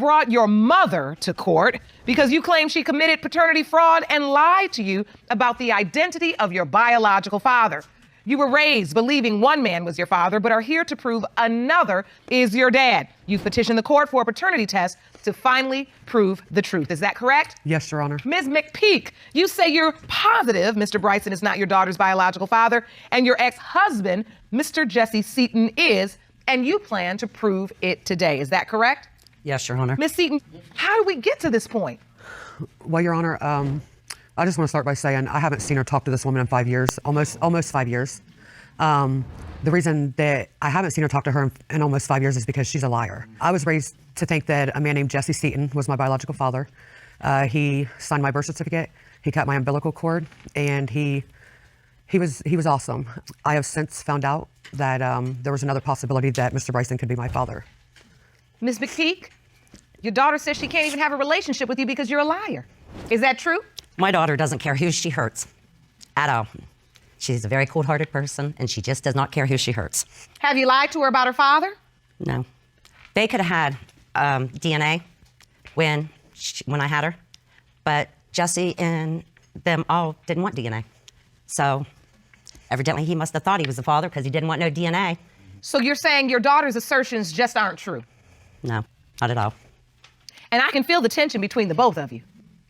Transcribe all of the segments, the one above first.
brought your mother to court because you claim she committed paternity fraud and lied to you about the identity of your biological father. You were raised believing one man was your father, but are here to prove another is your dad. You've petitioned the court for a paternity test to finally prove the truth. Is that correct? Yes, Your Honor. Ms. McPeak, you say you're positive Mr. Bryson is not your daughter's biological father, and your ex-husband, Mr. Jesse Seaton, is, and you plan to prove it today. Is that correct? Yes, Your Honor. Ms. Seaton, how do we get to this point? Well, Your Honor, I just want to start by saying I haven't seen her talk to this woman in 5 years, almost 5 years. The reason that I haven't seen her talk to her in almost 5 years is because she's a liar. I was raised to think that a man named Jesse Seaton was my biological father. He signed my birth certificate, he cut my umbilical cord, and he was awesome. I have since found out that there was another possibility that Mr. Bryson could be my father. Ms. McPeak, your daughter says she can't even have a relationship with you because you're a liar. Is that true? My daughter doesn't care who she hurts at all. She's a very cold-hearted person, and she just does not care who she hurts. Have you lied to her about her father? No. They could have had DNA when I had her, but Jesse and them all didn't want DNA. So evidently he must have thought he was the father because he didn't want no DNA. So you're saying your daughter's assertions just aren't true? No, not at all. And I can feel the tension between the both of you.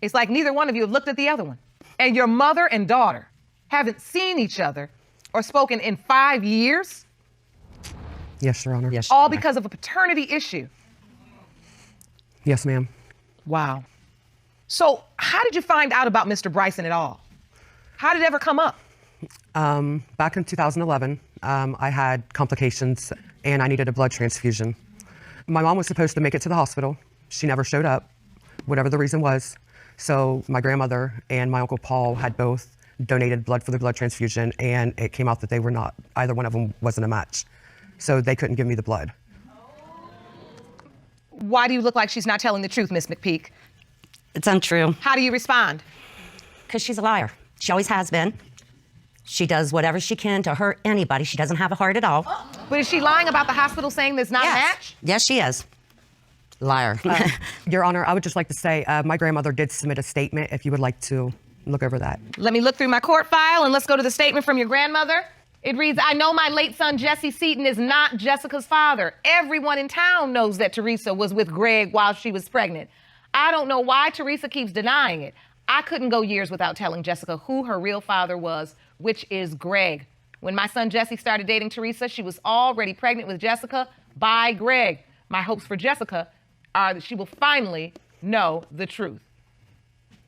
It's like neither one of you have looked at the other one. And your mother and daughter haven't seen each other or spoken in 5 years? Yes, Your Honor. Yes, All because of a paternity issue? Yes, ma'am. Wow. So how did you find out about Mr. Bryson at all? How did it ever come up? Back in 2011, I had complications and I needed a blood transfusion. My mom was supposed to make it to the hospital. She never showed up, whatever the reason was. So my grandmother and my Uncle Paul had both donated blood for the blood transfusion, and it came out that they were not, either one of them wasn't a match. So they couldn't give me the blood. Why do you look like she's not telling the truth, Miss McPeak? It's untrue. How do you respond? Because she's a liar. She always has been. She does whatever she can to hurt anybody. She doesn't have a heart at all. But is she lying about the hospital saying there's not a match? Yes, she is. Liar. Your Honor, I would just like to say my grandmother did submit a statement if you would like to look over that. Let me look through my court file and let's go to the statement from your grandmother. It reads, I know my late son, Jesse Seaton, is not Jessica's father. Everyone in town knows that Teresa was with Greg while she was pregnant. I don't know why Teresa keeps denying it. I couldn't go years without telling Jessica who her real father was, which is Greg. When my son Jesse started dating Teresa, she was already pregnant with Jessica by Greg. My hopes for Jessica are that she will finally know the truth.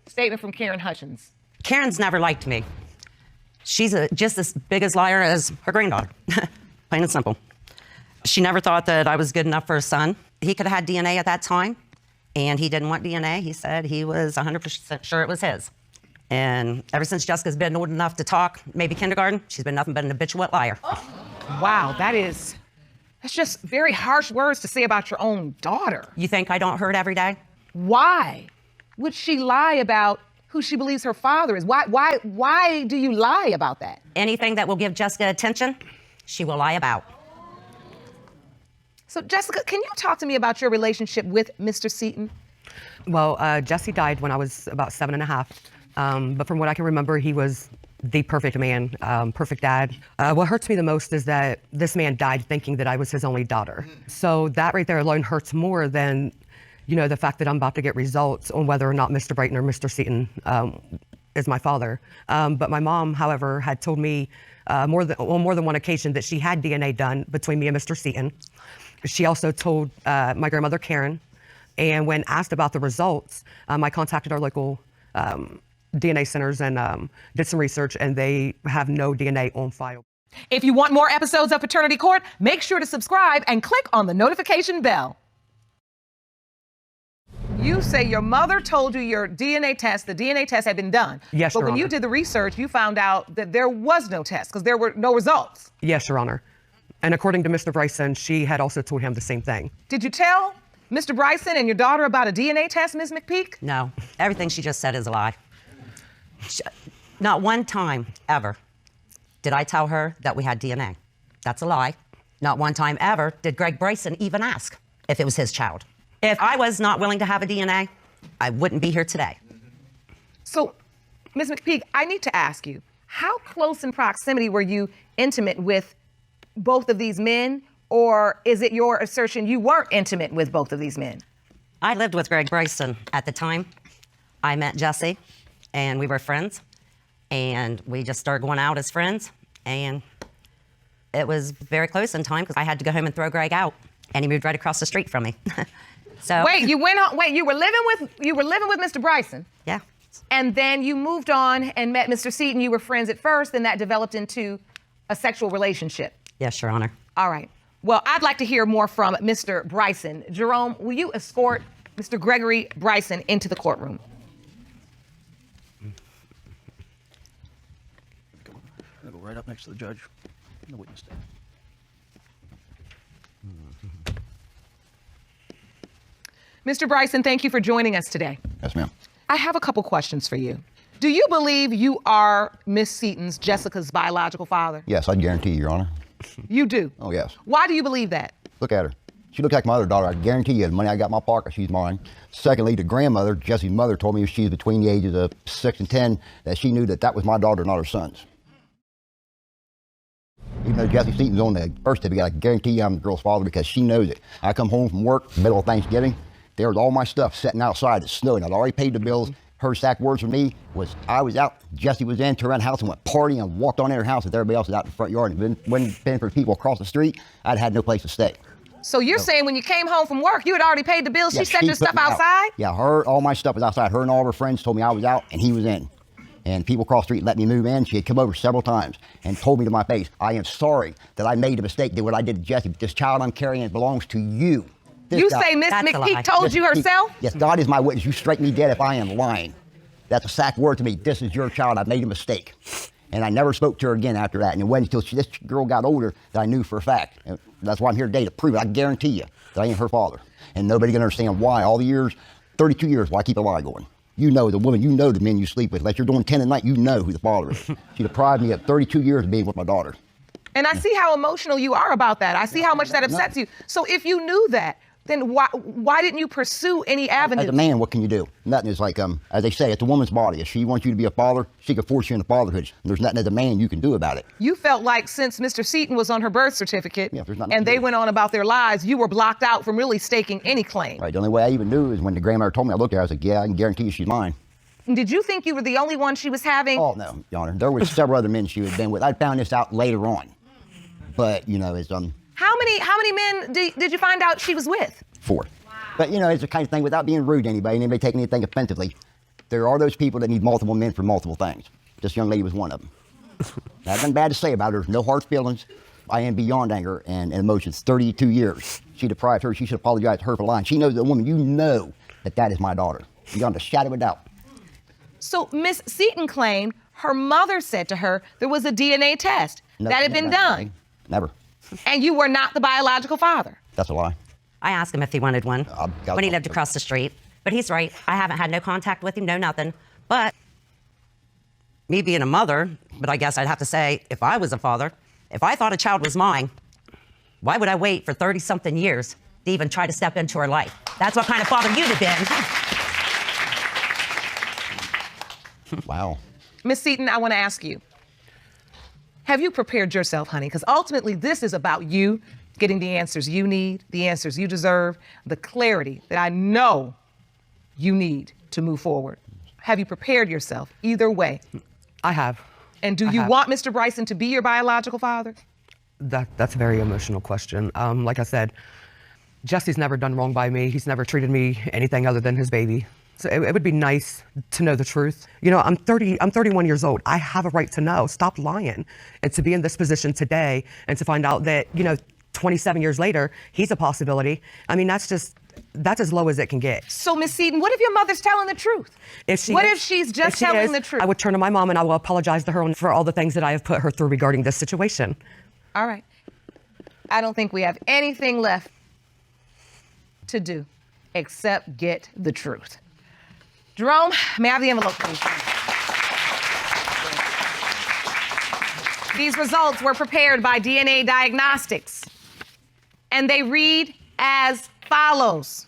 Statement from Karen Hutchins. Karen's never liked me. She's just as big a liar as her granddaughter, plain and simple. She never thought that I was good enough for a son. He could have had DNA at that time, and he didn't want DNA. He said he was 100% sure it was his. And ever since Jessica's been old enough to talk, maybe kindergarten, she's been nothing but an habitual liar. Wow, that's just very harsh words to say about your own daughter. You think I don't hurt every day? Why would she lie about who she believes her father is? Why do you lie about that? Anything that will give Jessica attention, she will lie about. So Jessica, can you talk to me about your relationship with Mr. Seaton? Well, Jesse died when I was about 7.5. But from what I can remember, he was the perfect man, perfect dad. What hurts me the most is that this man died thinking that I was his only daughter. So that right there alone hurts more than, you know, the fact that I'm about to get results on whether or not Mr. Brighton or Mr. Seaton is my father. But my mom, however, had told me on more than one occasion that she had DNA done between me and Mr. Seaton. She also told my grandmother, Karen, and when asked about the results, I contacted our local DNA centers and did some research, and they have no DNA on file. If you want more episodes of Paternity Court, make sure to subscribe and click on the notification bell. You say your mother told you the DNA test had been done. Yes, But Your when you Honor. did the research, you found out that there was no test because there were no results. Yes, Your Honor. And according to Mr. Bryson, she had also told him the same thing. Did you tell Mr. Bryson and your daughter about a DNA test, Ms. McPeak? No, everything she just said is a lie. Not one time ever did I tell her that we had DNA. That's a lie. Not one time ever did Greg Bryson even ask if it was his child. If I was not willing to have a DNA, I wouldn't be here today. So, Ms. McPeak, I need to ask you, how close in proximity were you intimate with both of these men? Or is it your assertion you weren't intimate with both of these men? I lived with Greg Bryson at the time. I met Jesse, and we were friends. And we just started going out as friends. And it was very close in time because I had to go home and throw Greg out. And he moved right across the street from me. So Wait, you went on. Wait, you were living with Mr. Bryson, yeah. and then you moved on and met Mr. Seaton. You were friends at first, and that developed into a sexual relationship. Yes, Your Honor. All right. Well, I'd like to hear more from Mr. Bryson. Jerome, will you escort Mr. Gregory Bryson into the courtroom? I'll go right up next to the judge and the witness stand. Mr. Bryson, thank you for joining us today. Yes, ma'am. I have a couple questions for you. Do you believe you are Miss Seaton's, Jessica's biological father? Yes, I guarantee you, Your Honor. You do? Oh, yes. Why do you believe that? Look at her. She looks like my other daughter. I guarantee you, the money I got in my pocket, she's mine. Secondly, the grandmother, Jesse's mother, told me she's between the ages of 6 and 10, that she knew that that was my daughter, not her son's. Even though Jesse Seaton's on the birth certificate, I guarantee you I'm the girl's father because she knows it. I come home from work, middle of Thanksgiving, there was all my stuff sitting outside. It's snowing. I'd already paid the bills. Her exact words from me was, I was out, Jesse was in, turned around the house and went partying and walked on in her house with everybody else was out in the front yard. And wouldn't been for people across the street, I'd had no place to stay. So you're saying when you came home from work, you had already paid the bills, she set your put stuff me out. outside? Yeah, all my stuff was outside. Her and all of her friends told me I was out and he was in. And people across the street let me move in. She had come over several times and told me to my face, I am sorry that I made a mistake, did what I did to Jesse. But this child I'm carrying belongs to you. You say Miss That's a lie. McPeak told you herself? Yes, God is my witness. You strike me dead if I am lying. That's a sack word to me. This is your child. I made a mistake. And I never spoke to her again after that. And it wasn't until this girl got older that I knew for a fact. And that's why I'm here today, to prove it. I guarantee you that I ain't her father. And nobody can understand why. All the years, 32 years, why I keep a lie going. You know the woman, you know the men you sleep with. Like you're doing 10 a night, you know who the father is. She deprived me of 32 years of being with my daughter. And I see how emotional you are about that. I see how much that upsets you. So if you knew that, then why didn't you pursue any avenues? As a man, what can you do? Nothing. Is like, as they say, it's a woman's body. If she wants you to be a father, she can force you into fatherhood. There's nothing as a man you can do about it. You felt like since Mr. Seaton was on her birth certificate Yeah, there's nothing and to they do. went on about their lives, you were blocked out from really staking any claim. Right. The only way I even knew is when the grandmother told me. I looked at her. I was like, yeah, I can guarantee you she's mine. Did you think you were the only one she was having? Oh no, Your Honor. There were several other men she had been with. I found this out later on, but you know, it's How many men did you find out she was with? 4. But you know, it's the kind of thing, without being rude to anybody taking anything offensively, there are those people that need multiple men for multiple things. This young lady was one of them. Nothing bad to say about her. There's no hard feelings. I am beyond anger and emotions. 32 years. She deprived her. She should apologize to her for lying. She knows the woman. You know that is my daughter. Beyond a shadow of a doubt. So Miss Seaton claimed her mother said to her there was a DNA test No, that had been never. done. Never. And you were not the biological father. That's a lie. I asked him if he wanted one I've got when he one. lived across the street. But he's right. I haven't had no contact with him, no nothing. But me being a mother, but I guess I'd have to say, if I was a father, if I thought a child was mine, why would I wait for 30-something years to even try to step into her life? That's what kind of father you'd have been. Wow. Miss Seaton, I want to ask you, have you prepared yourself, honey? Because ultimately this is about you getting the answers you need, the answers you deserve, the clarity that I know you need to move forward. Have you prepared yourself either way? I have. And do I you have. want Mr. Bryson to be your biological father? That's a very emotional question. Like I said, Jesse's never done wrong by me. He's never treated me anything other than his baby. So it would be nice to know the truth. You know, I'm 31 years old. I have a right to know. Stop lying. And to be in this position today and to find out that, you know, 27 years later, he's a possibility. I mean, that's as low as it can get. So, Miss Seaton, what if your mother's telling the truth? If she's just telling the truth? I would turn to my mom and I will apologize to her for all the things that I have put her through regarding this situation. All right. I don't think we have anything left to do except get the truth. Jerome, may I have the envelope, please? These results were prepared by DNA Diagnostics, and they read as follows.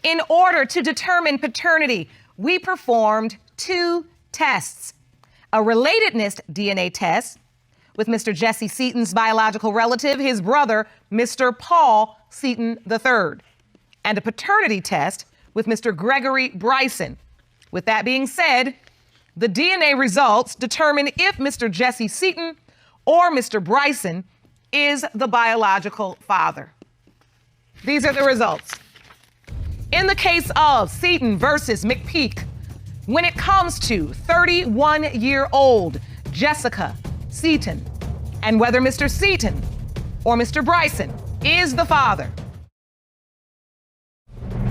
In order to determine paternity, we performed 2 tests. A relatedness DNA test with Mr. Jesse Seaton's biological relative, his brother, Mr. Paul Seaton III, and a paternity test with Mr. Gregory Bryson. With that being said, the DNA results determine if Mr. Jesse Seaton or Mr. Bryson is the biological father. These are the results. In the case of Seaton versus McPeak, when it comes to 31-year-old Jessica Seaton and whether Mr. Seaton or Mr. Bryson is the father,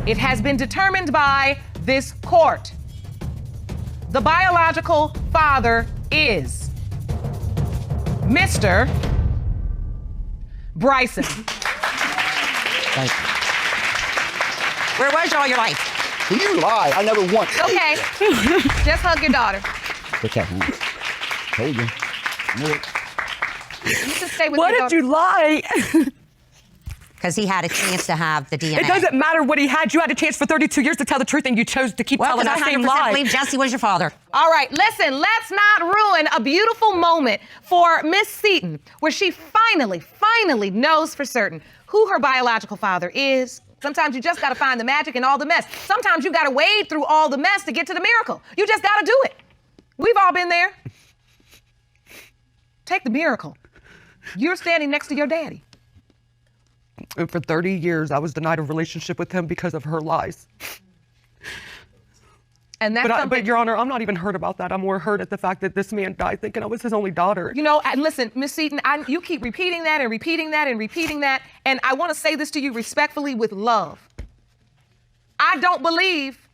it has been determined by this court. The biological father is Mr. Bryson. Thank you. Where was you all your life? You lie. I never once. Okay, just hug your daughter. Okay. Told you. Knew it. You can stay with Why your did daughter. you lie? Because he had a chance to have the DNA. It doesn't matter what he had. You had a chance for 32 years to tell the truth, and you chose to keep Well, telling because that I same 100% lie. believe Jesse was your father. All right, listen, let's not ruin a beautiful moment for Miss Seaton, where she finally knows for certain who her biological father is. Sometimes you just gotta find the magic in all the mess. Sometimes you gotta wade through all the mess to get to the miracle. You just gotta do it. We've all been there. Take the miracle. You're standing next to your daddy. And for 30 years, I was denied a relationship with him because of her lies. And that's But something. Your Honor, I'm not even hurt about that. I'm more hurt at the fact that this man died thinking I was his only daughter. You know, and listen, Miss Seaton, you keep repeating that and repeating that and repeating that, and I want to say this to you respectfully with love. I don't believe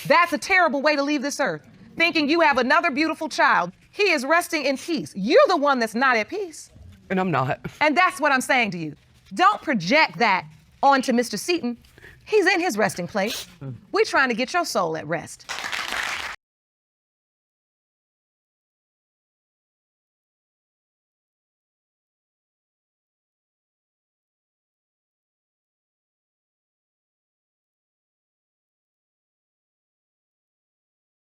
that's a terrible way to leave this earth, thinking you have another beautiful child. He is resting in peace. You're the one that's not at peace. And I'm not. And that's what I'm saying to you. Don't project that onto Mr. Seaton. He's in his resting place. We're trying to get your soul at rest.